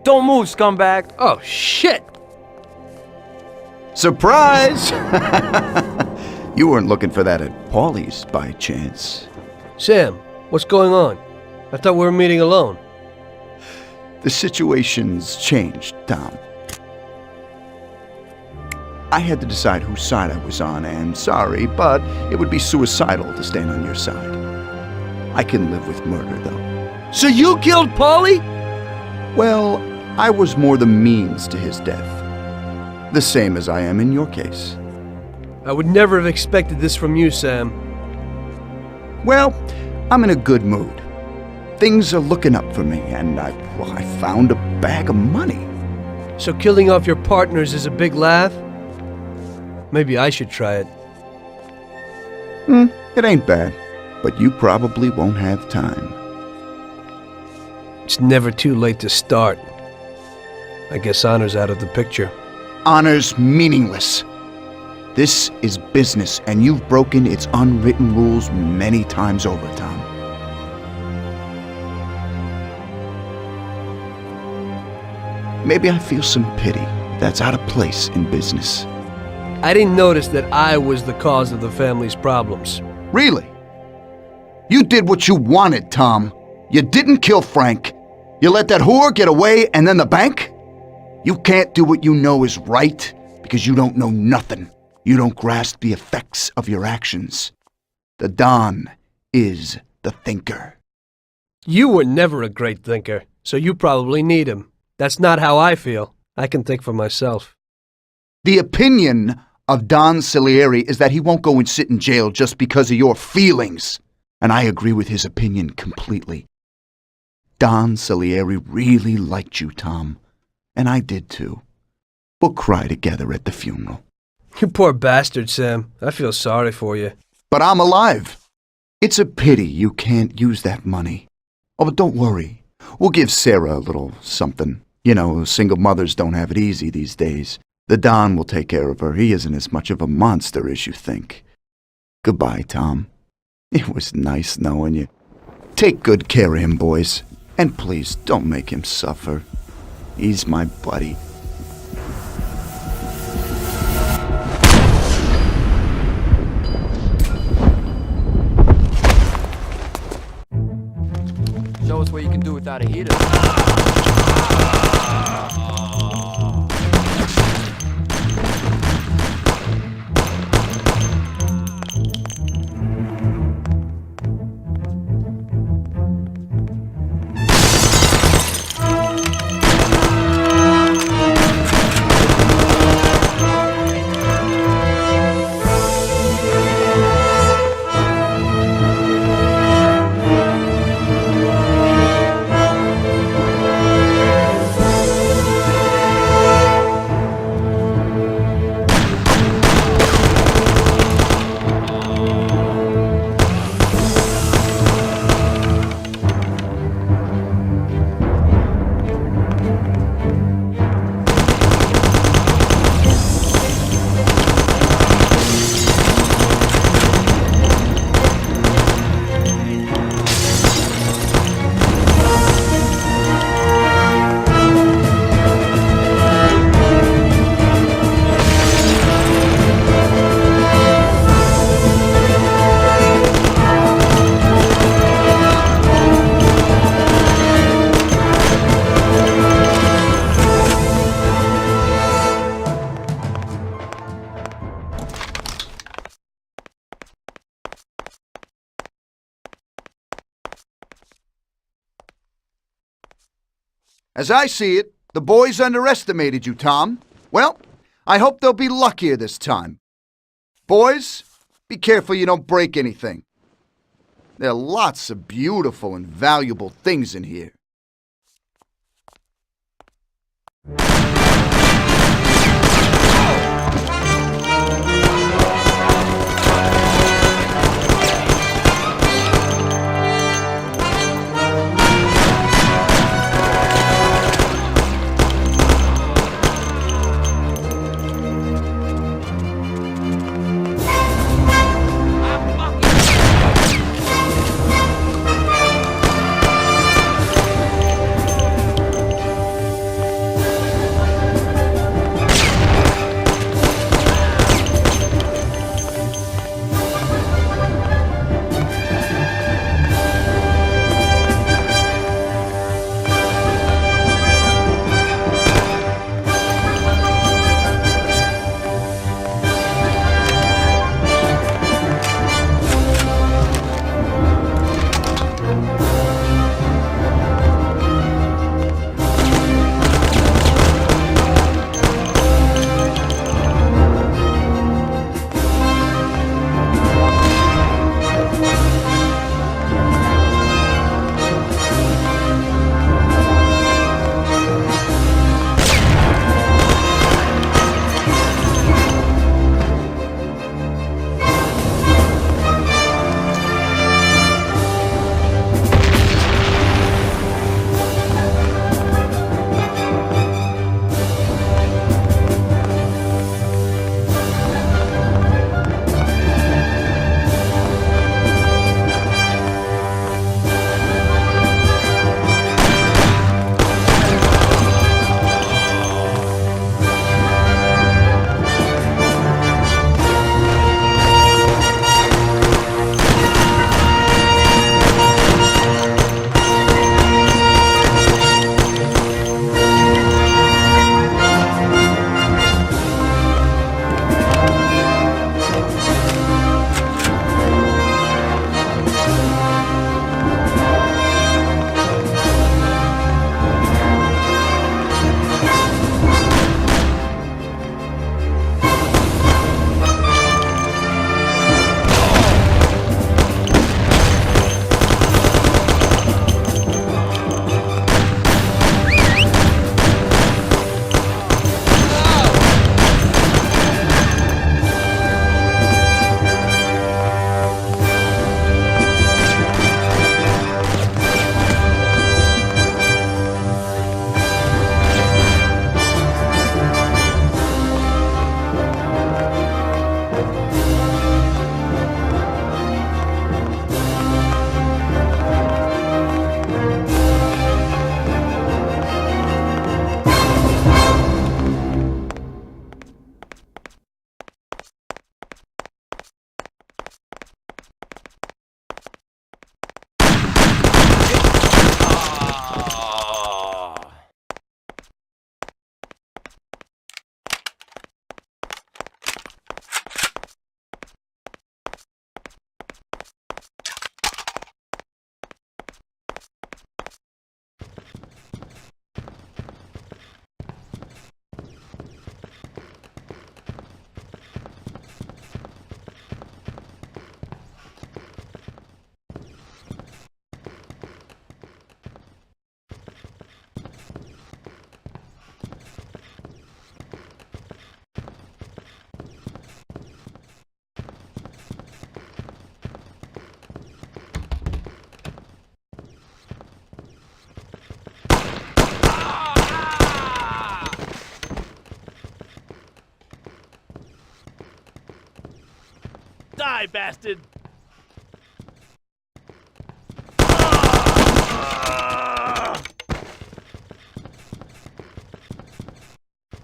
Don't move, scumbag! Oh, shit! Surprise! You weren't looking for that at Paulie's by chance. Sam, what's going on? I thought we were meeting alone. The situation's changed, Tom. I had to decide whose side I was on, and sorry, but it would be suicidal to stand on your side. I can live with murder, though. So you killed Paulie? Well, I was more the means to his death. The same as I am in your case. I would never have expected this from you, Sam. Well, I'm in a good mood. Things are looking up for me, and I found a bag of money. So killing off your partners is a big laugh? Maybe I should try it. It ain't bad, but you probably won't have time. It's never too late to start. I guess honor's out of the picture. Honor's meaningless. This is business, and you've broken its unwritten rules many times over, Tom. Maybe I feel some pity. That's out of place in business. I didn't notice that I was the cause of the family's problems. Really? You did what you wanted, Tom. You didn't kill Frank. You let that whore get away, and then the bank? You can't do what you know is right because you don't know nothing. You don't grasp the effects of your actions. The Don is the thinker. You were never a great thinker, so you probably need him. That's not how I feel. I can think for myself. The opinion of Don Salieri is that he won't go and sit in jail just because of your feelings. And I agree with his opinion completely. Don Salieri really liked you, Tom. And I did too. We'll cry together at the funeral. You poor bastard, Sam. I feel sorry for you. But I'm alive. It's a pity you can't use that money. Oh, but don't worry. We'll give Sarah a little something. You know, single mothers don't have it easy these days. The Don will take care of her. He isn't as much of a monster as you think. Goodbye, Tom. It was nice knowing you. Take good care of him, boys. And please, don't make him suffer. He's my buddy. Show us what you can do without a heater. As I see it, the boys underestimated you, Tom. Well, I hope they'll be luckier this time. Boys, be careful you don't break anything. There are lots of beautiful and valuable things in here. Die, bastard!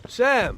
Sam!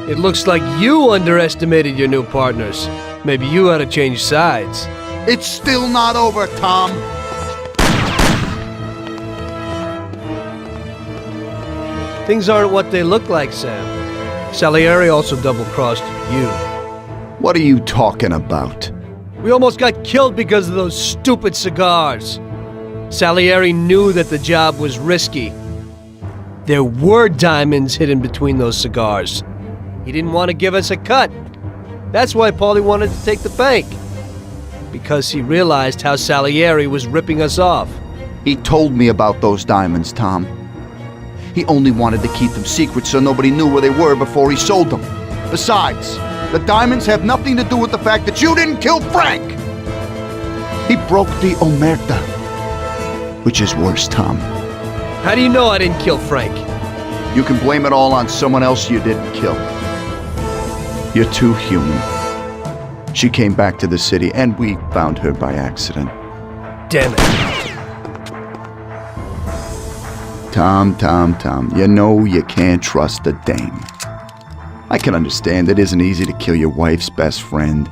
It looks like you underestimated your new partners. Maybe you ought to change sides. It's still not over, Tom. Things aren't what they look like, Sam. Salieri also double-crossed you. What are you talking about? We almost got killed because of those stupid cigars. Salieri knew that the job was risky. There were diamonds hidden between those cigars. He didn't want to give us a cut. That's why Paulie wanted to take the bank. Because he realized how Salieri was ripping us off. He told me about those diamonds, Tom. He only wanted to keep them secret so nobody knew where they were before he sold them. Besides, the diamonds have nothing to do with the fact that you didn't kill Frank! He broke the omerta. Which is worse, Tom. How do you know I didn't kill Frank? You can blame it all on someone else you didn't kill. You're too human. She came back to the city, and we found her by accident. Damn it. Tom, you know you can't trust a dame. I can understand it isn't easy to kill your wife's best friend.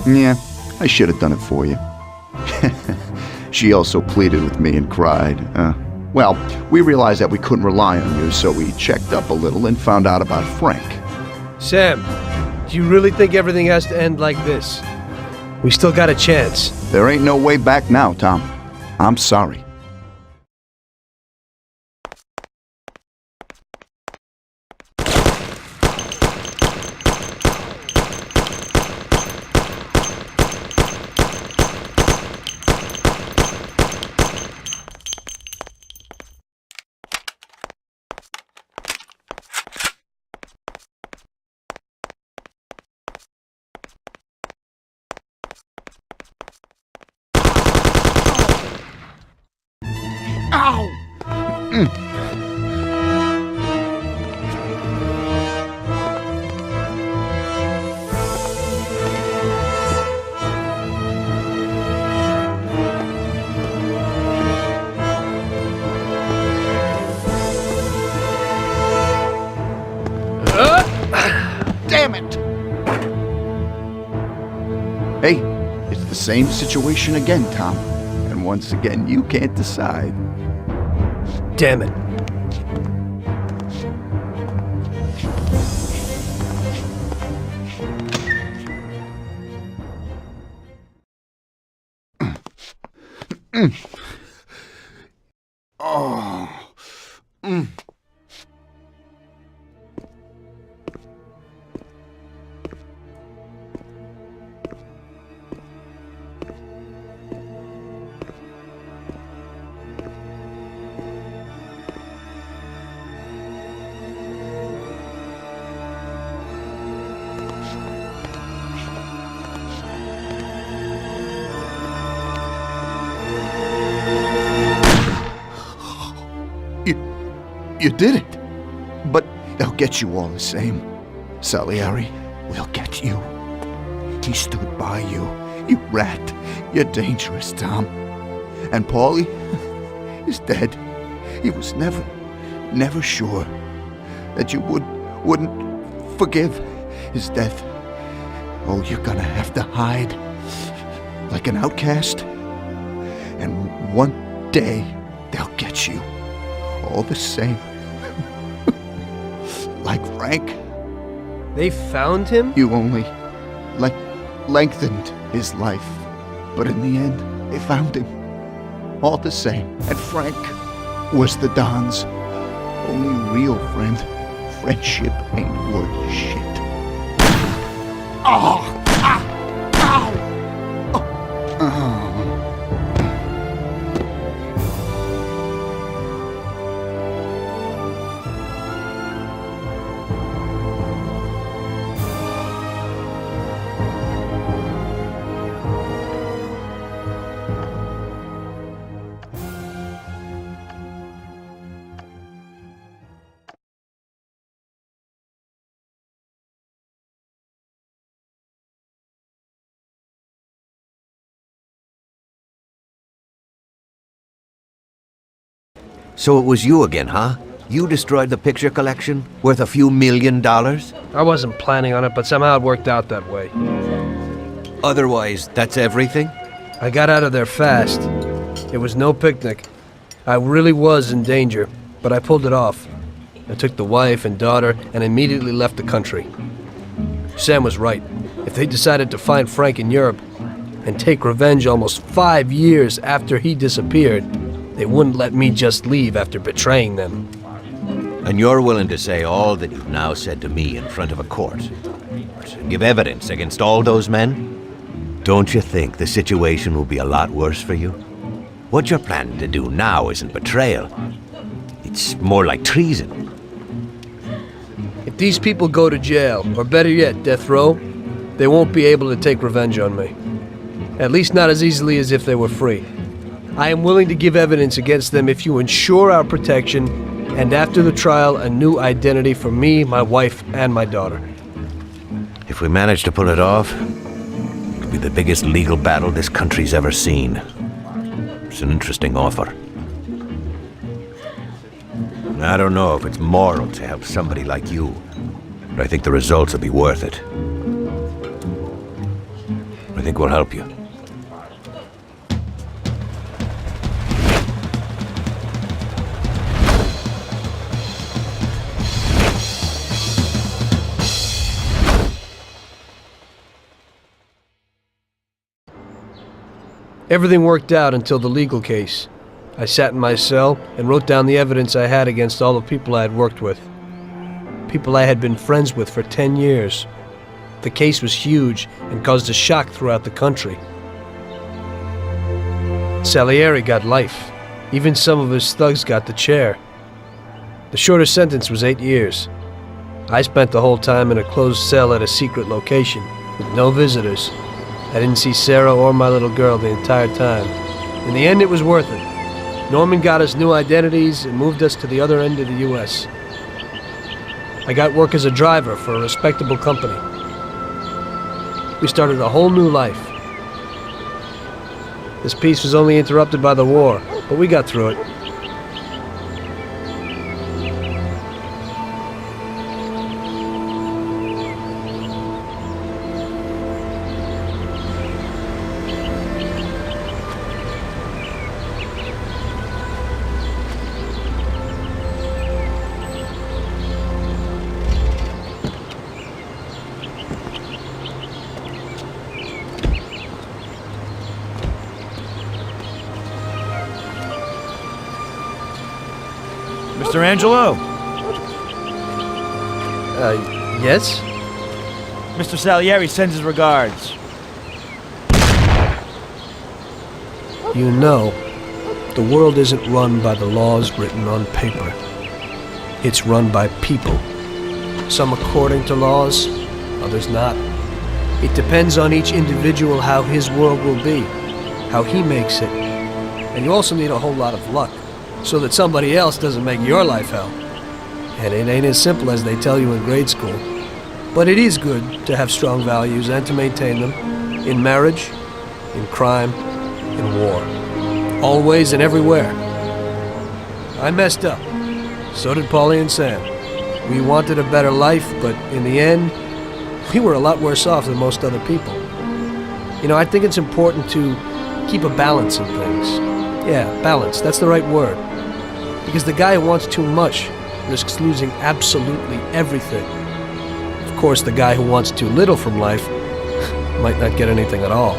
Yeah, I should have done it for you. She also pleaded with me and cried. Well, we realized that we couldn't rely on you, so we checked up a little and found out about Frank. Sam, do you really think everything has to end like this? We still got a chance. There ain't no way back now, Tom. I'm sorry. Ow! Damn it! Hey, it's the same situation again, Tom. And once again, you can't decide. Damn it. Oh. You did it. But they'll get you all the same. Salieri will get you. He stood by you. You rat. You're dangerous, Tom. And Paulie is dead. He was never sure that you wouldn't forgive his death. Oh, you're gonna have to hide like an outcast. And one day they'll get you all the same. Like Frank. They found him? You only lengthened his life. But in the end, they found him. All the same. And Frank was the Don's only real friend. Friendship ain't worth shit. Oh! Ah! Ow! Oh. So it was you again, huh? You destroyed the picture collection, worth a few $1 million? I wasn't planning on it, but somehow it worked out that way. Otherwise, that's everything? I got out of there fast. It was no picnic. I really was in danger, but I pulled it off. I took the wife and daughter and immediately left the country. Sam was right. If they decided to find Frank in Europe and take revenge almost 5 years after he disappeared, they wouldn't let me just leave after betraying them. And you're willing to say all that you've now said to me in front of a court? To give evidence against all those men? Don't you think the situation will be a lot worse for you? What you're planning to do now isn't betrayal. It's more like treason. If these people go to jail, or better yet, death row, they won't be able to take revenge on me. At least not as easily as if they were free. I am willing to give evidence against them if you ensure our protection, and after the trial, a new identity for me, my wife, and my daughter. If we manage to pull it off, it'll be the biggest legal battle this country's ever seen. It's an interesting offer. I don't know if it's moral to help somebody like you, but I think the results will be worth it. I think we'll help you. Everything worked out until the legal case. I sat in my cell and wrote down the evidence I had against all the people I had worked with. People I had been friends with for 10 years. The case was huge and caused a shock throughout the country. Salieri got life. Even some of his thugs got the chair. The shortest sentence was 8 years. I spent the whole time in a closed cell at a secret location, with no visitors. I didn't see Sarah or my little girl the entire time. In the end, it was worth it. Norman got us new identities and moved us to the other end of the U.S. I got work as a driver for a respectable company. We started a whole new life. This peace was only interrupted by the war, but we got through it. Mr. Angelo. Yes? Mr. Salieri sends his regards. You know, the world isn't run by the laws written on paper. It's run by people. Some according to laws, others not. It depends on each individual how his world will be, how he makes it. And you also need a whole lot of luck, so that somebody else doesn't make your life hell. And it ain't as simple as they tell you in grade school. But it is good to have strong values and to maintain them in marriage, in crime, in war. Always and everywhere. I messed up. So did Paulie and Sam. We wanted a better life, but in the end, we were a lot worse off than most other people. You know, I think it's important to keep a balance in things. Yeah, balance, that's the right word. Because the guy who wants too much risks losing absolutely everything. Of course, the guy who wants too little from life might not get anything at all.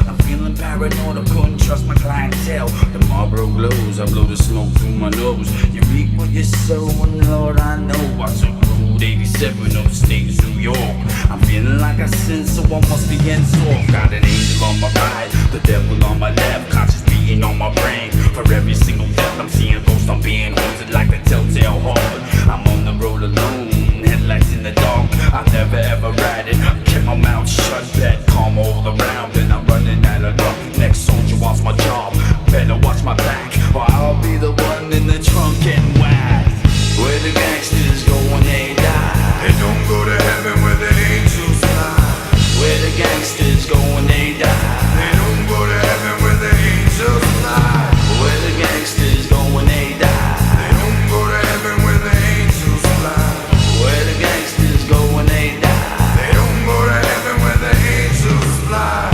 I'm feeling paranoid, I couldn't trust my clientele. The Marlboro glows, I blow the smoke through my nose. You reap what you sow, and Lord, I know I took Road 87 upstate New York. I'm feeling like I sin, so I must be off. Got an angel on my right, the devil on my left, conscious being on my brain. For every single death I'm seeing ghosts, I'm being haunted like the telltale heart. I'm on the road alone, headlights in the dark. I never ever ride it, kept my mouth shut, bet calm all around. Then I'm running out of luck, next soldier wants my job. Better watch my back, or I'll be the one in the trunk and whack. Where the gangsters go when they die, they don't go to heaven where the angels fly. where the gangsters go when they die, They don't go to heaven where the angels fly. where the gangsters go when they die, They don't go to heaven where the angels fly. where the gangsters go when they die. They don't go to heaven where the angels fly.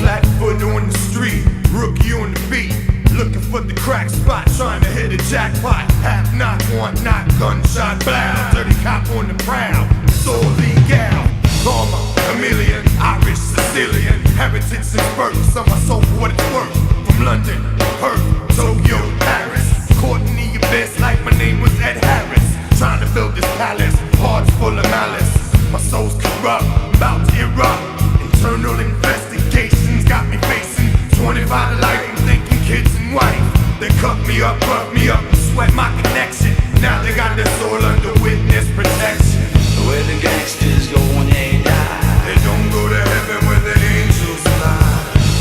Flatfoot on the street, rookie on the beat, looking for the crack spot, trying to hit a jackpot. Half knock, one knock, gunshot, blow. Dirty cop on the prowl, it's all legal. Karma, chameleon, Irish, Sicilian, heritage and birth, some my soul for what it's worth. From London, Perth, Tokyo, Paris, Courtney Abyss like my name was Ed Harris. Trying to build this palace, hearts full of malice. My soul's corrupt, about to erupt. Internal investigations got me facing 25 to life, I'm thinking kids and wife. They cut me up, rough me up, sweat my connection. Now they got this all under witness protection. Where the gangsters go when they die, They don't go to heaven where the angels fly.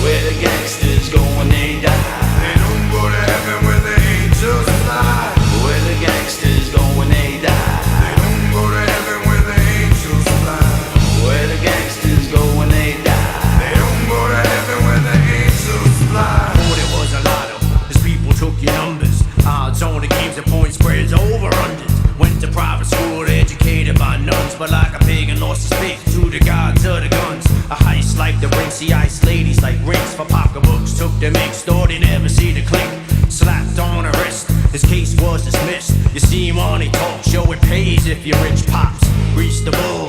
where the gangsters go when they die, They don't go to heaven where the angels fly. where the gangsters go when they die, They don't go to heaven where the angels fly. where the gangsters go when they die. They don't go to heaven where the angels fly. Thought it was a lotto, as people took your numbers. Odds on the games and point spreads over unders. Went to private school, educated by nuns, but like a pagan lost his faith to the gods of the guns. A heist like the rinksy ice ladies like rings for pocketbooks. Took the mix, thought they never see the click. Slapped on the wrist, his case was dismissed. You see him on a talk show, it pays if you're rich pops. Grease the bull